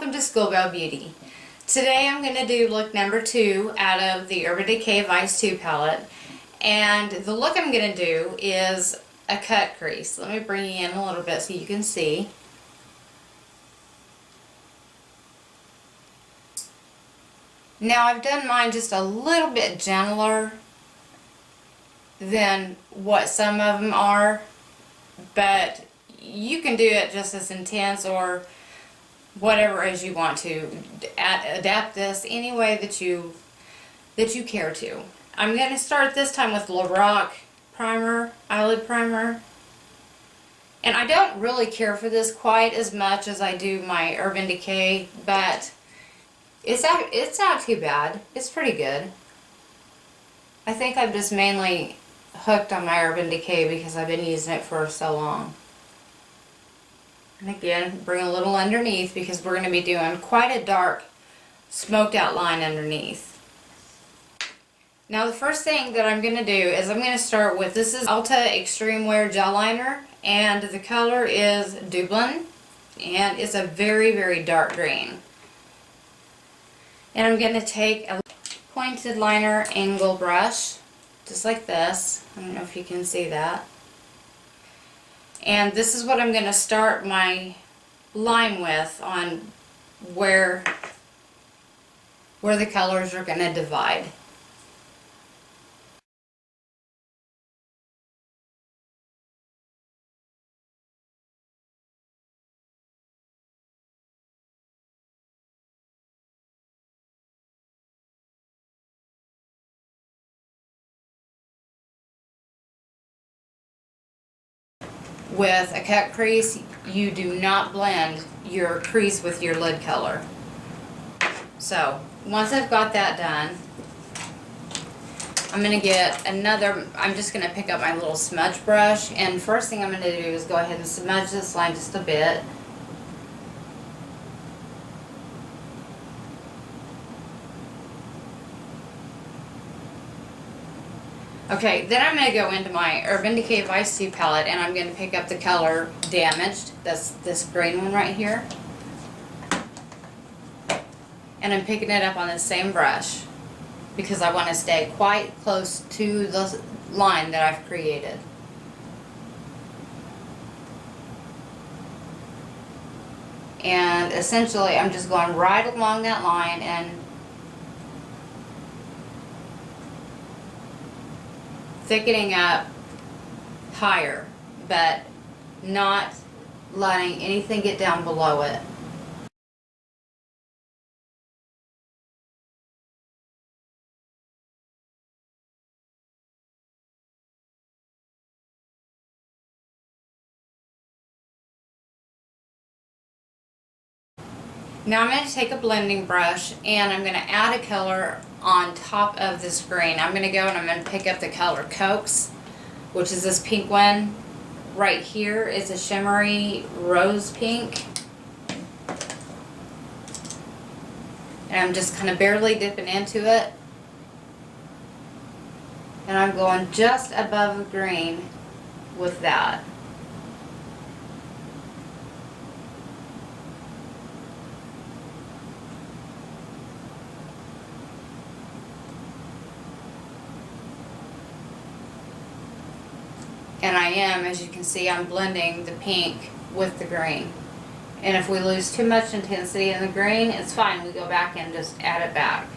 Welcome to Schoolgirl Beauty. Today I'm going to do look number 2 out of the Urban Decay Vice 2 palette. And the look I'm going to do is a cut crease. Let me bring you in a little bit so you can see. Now I've done mine just a little bit gentler than what some of them are, but you can do it just as intense or whatever as you want to. Adapt this any way that you care to. I'm going to start this time with Lorac primer, eyelid primer. And I don't really care for this quite as much as I do my Urban Decay, but it's not too bad. It's pretty good. I think I'm just mainly hooked on my Urban Decay because I've been using it for so long. And again, bring a little underneath because we're going to be doing quite a dark smoked out line underneath. Now the first thing that I'm going to do is I'm going to start with, this is Ulta Extreme Wear Gel Liner, and the color is Dublin, and it's a very, very dark green. And I'm going to take a pointed liner angle brush, just like this. I don't know if you can see that. And this is what I'm going to start my line with on where the colors are going to divide. With a cut crease, you do not blend your crease with your lid color. So once I've got that done, I'm going to get another, I'm just going to pick up my little smudge brush, and first thing I'm going to do is go ahead and smudge this line just a bit. Okay, then I'm going to go into my Urban Decay Vice 2 palette, and I'm going to pick up the color Damaged. That's this green one right here. And I'm picking it up on the same brush because I want to stay quite close to the line that I've created. And essentially I'm just going right along that line and thickening up higher, but not letting anything get down below it. Now I'm going to take a blending brush and I'm going to add a color on top of this green. I'm going to go and I'm going to pick up the color Coax, which is this pink one right here. It's a shimmery rose pink. And I'm just kind of barely dipping into it. And I'm going just above the green with that. And I am, as you can see, I'm blending the pink with the green. And if we lose too much intensity in the green, it's fine. We go back and just add it back.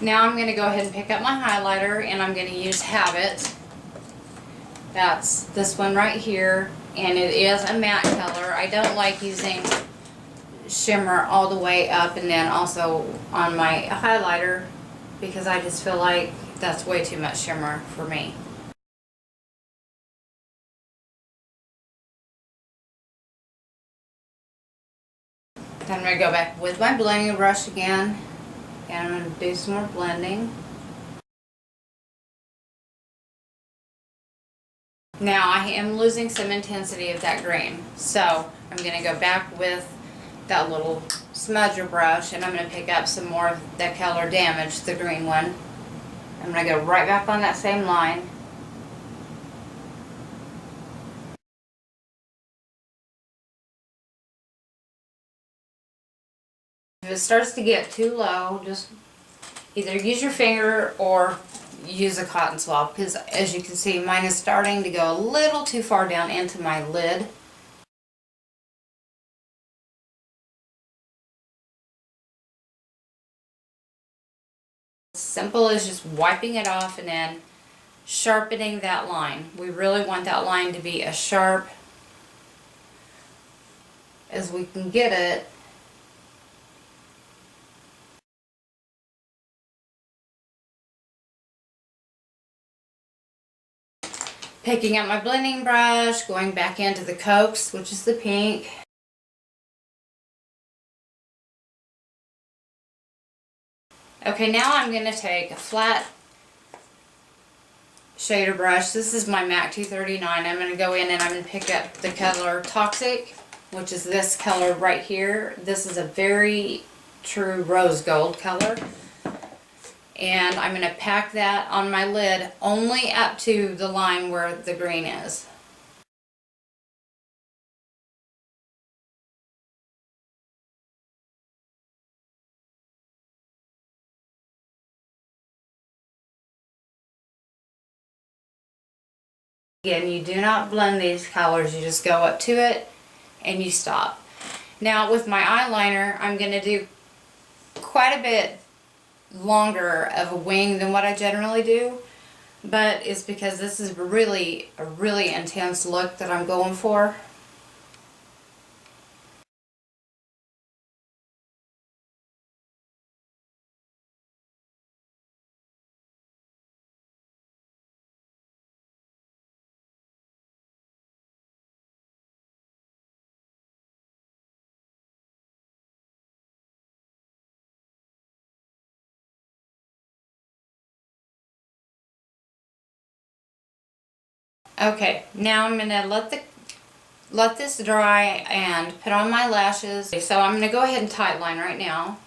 Now I'm going to go ahead and pick up my highlighter, and I'm going to use Habit. That's this one right here, and it is a matte color. I don't like using shimmer all the way up and then also on my highlighter because I just feel like that's way too much shimmer for me. Then I'm going to go back with my blending brush again, and I'm going to do some more blending. Now I am losing some intensity of that green, so I'm going to go back with that little smudger brush, and I'm going to pick up some more of that color Damaged, the green one. I'm going to go right back on that same line If it starts to get too low, just either use your finger or use a cotton swab, because as you can see, mine is starting to go a little too far down into my lid. Simple as just wiping it off and then sharpening that line. We really want that line to be as sharp as we can get it. Picking up my blending brush, going back into the Cokes, which is the pink. Okay, now I'm going to take a flat shader brush. This is my MAC 239. I'm going to go in and I'm going to pick up the color Toxic, which is this color right here. This is a very true rose gold color. And I'm going to pack that on my lid only up to the line where the green is. Again, you do not blend these colors, you just go up to it and you stop. Now with my eyeliner, I'm going to do quite a bit longer of a wing than what I generally do, but it's because this is really a really intense look that I'm going for. Okay, now I'm going to let this dry and put on my lashes. So I'm going to go ahead and tight line right now.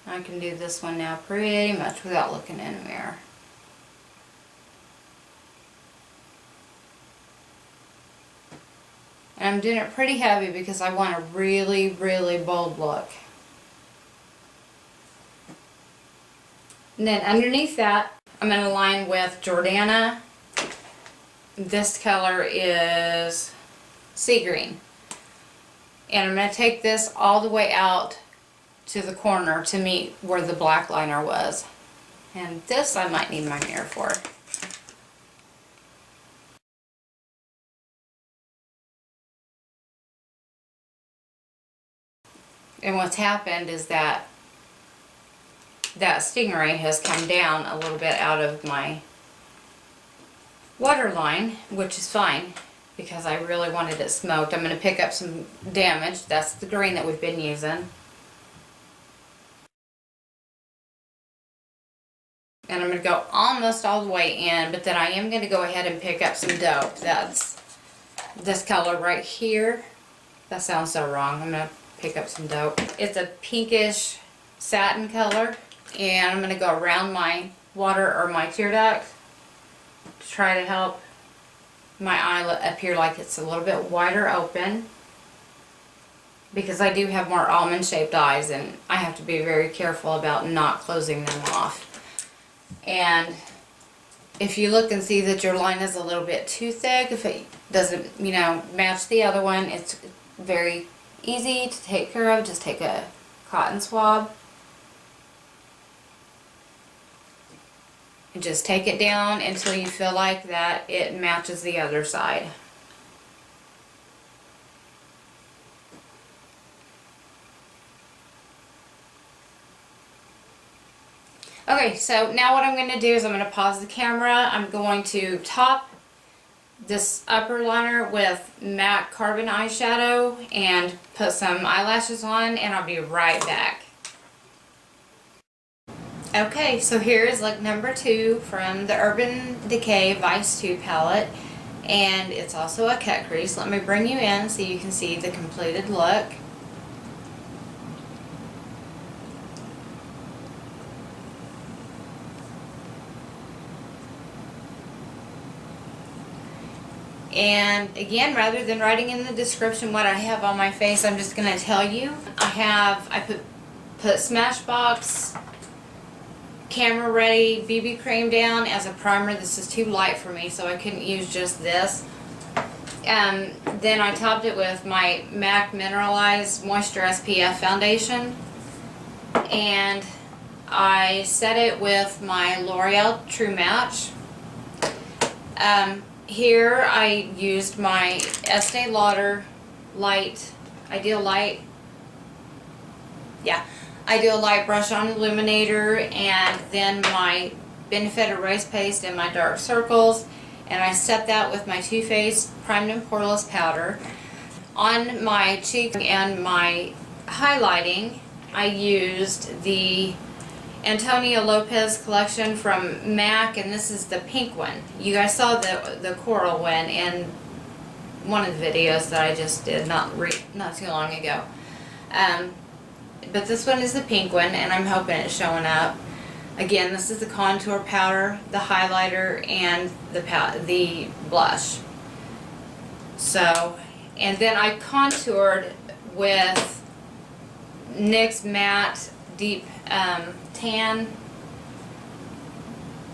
I can do this one now pretty much without looking in a mirror. And I'm doing it pretty heavy because I want a really, really bold look. And then underneath that, I'm going to line with Jordana. This color is sea green. And I'm going to take this all the way out to the corner to meet where the black liner was. And this I might need my mirror for. And what's happened is that stingray has come down a little bit out of my waterline, which is fine because I really wanted it smoked. I'm going to pick up some Damage. That's the green that we've been using. And I'm going to go almost all the way in, but then I am going to go ahead and pick up some Dope. That's this color right here. That sounds so wrong. I'm going to pick up some Dope. It's a pinkish satin color. And I'm going to go around my water or my tear duct to try to help my eye appear like it's a little bit wider open, because I do have more almond shaped eyes and I have to be very careful about not closing them off. And if you look and see that your line is a little bit too thick, if it doesn't, match the other one, it's very easy to take care of. Just take a cotton swab and just take it down until you feel like that it matches the other side. Okay, so now what I'm going to do is I'm going to pause the camera. I'm going to top this upper liner with MAC Carbon eyeshadow and put some eyelashes on, and I'll be right back. Okay, so here is look number 2 from the Urban Decay Vice 2 palette, and it's also a cut crease. Let me bring you in so you can see the completed look. And again, rather than writing in the description what I have on my face, I'm just going to tell you. I put Smashbox Camera Ready BB cream down as a primer. This is too light for me, so I couldn't use just this. Then I topped it with my MAC Mineralized Moisture SPF foundation, and I set it with my L'Oreal True Match. Here I used my Estee Lauder Ideal Light Brush On Illuminator, and then my Benefit Erase Paste in my dark circles, and I set that with my Too Faced Primed and Poreless Powder. On my cheek and my highlighting, I used the Antonio Lopez collection from MAC, and this is the pink one. You guys saw the coral one in one of the videos that I just did not too long ago. But this one is the pink one, and I'm hoping it's showing up. Again, this is the contour powder, the highlighter, and the blush. So, and then I contoured with NYX Matte Deep Tan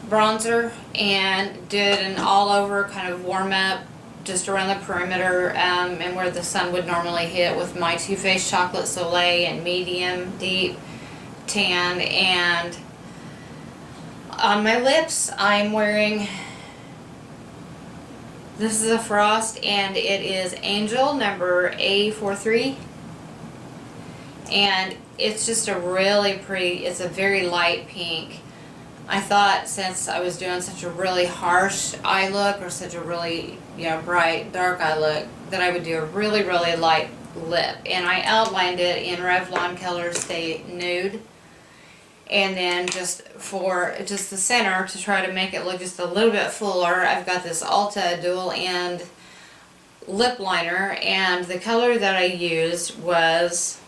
bronzer, and did an all over kind of warm up just around the perimeter, and where the sun would normally hit, with my Too Faced Chocolate Soleil and medium deep tan. And on my lips, I'm wearing, this is a Frost, and it is Angel number A43, and it's just a really pretty, it's a very light pink. I thought, since I was doing such a really harsh eye look, or such a really, bright dark eye look, that I would do a really, really light lip. And I outlined it in Revlon Color Stay Nude. And then just for the center, to try to make it look just a little bit fuller, I've got this Ulta dual end lip liner, and the color that I used was,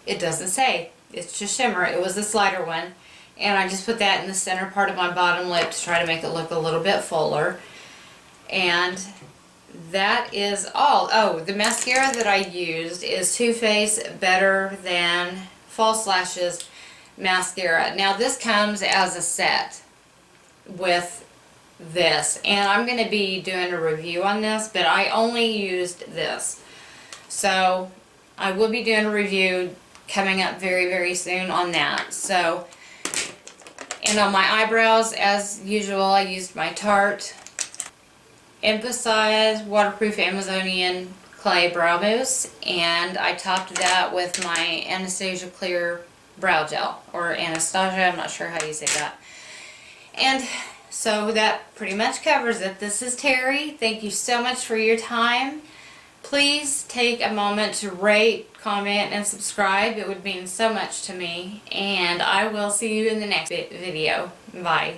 it doesn't say, it's just shimmer. It was this lighter one, and I just put that in the center part of my bottom lip to try to make it look a little bit fuller. And that is all. Oh, the mascara that I used is Too Faced Better Than False Lashes mascara. Now this comes as a set with this, and I'm going to be doing a review on this, but I only used this. So I will be doing a review coming up very, very soon on that. So, and on my eyebrows, as usual, I used my Tarte Emphasize Waterproof Amazonian Clay Brow Mousse, and I topped that with my Anastasia Clear Brow Gel, or Anastasia, I'm not sure how you say that. And so that pretty much covers it. This is Terry. Thank you so much for your time. Please take a moment to rate, comment, and subscribe. It would mean so much to me. And I will see you in the next video. Bye.